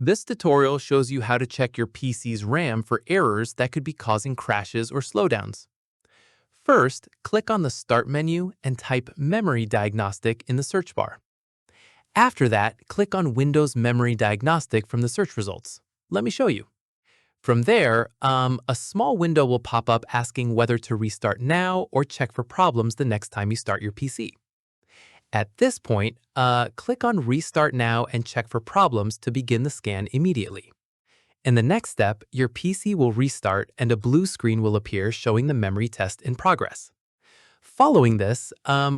This tutorial shows you how to check your PC's RAM for errors that could be causing crashes or slowdowns. First, click on the Start menu and type Memory Diagnostic in the search bar. After that, click on Windows Memory Diagnostic from the search results. Let me show you. From there, a small window will pop up asking whether to restart now or check for problems the next time you start your PC. At this point, click on Restart Now and check for problems to begin the scan immediately. In the next step, your PC will restart and a blue screen will appear showing the memory test in progress. Following this,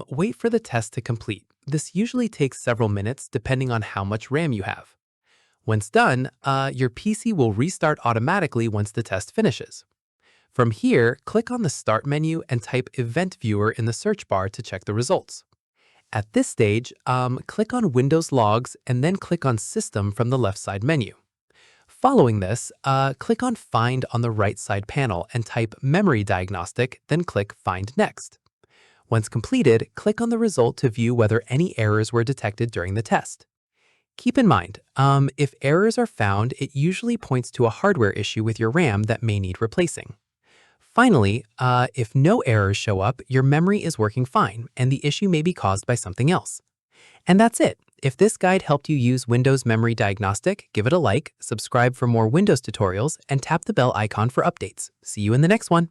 wait for the test to complete. This usually takes several minutes depending on how much RAM you have. Once done, your PC will restart automatically once the test finishes. From here, click on the Start menu and type Event Viewer in the search bar to check the results. At this stage, click on Windows Logs and then click on System from the left side menu. Following this, click on Find on the right side panel and type Memory Diagnostic, then click Find Next. Once completed, click on the result to view whether any errors were detected during the test. Keep in mind, if errors are found, it usually points to a hardware issue with your RAM that may need replacing. Finally, if no errors show up, your memory is working fine and the issue may be caused by something else. And that's it. If this guide helped you use Windows Memory Diagnostic, give it a like, subscribe for more Windows tutorials, and tap the bell icon for updates. See you in the next one.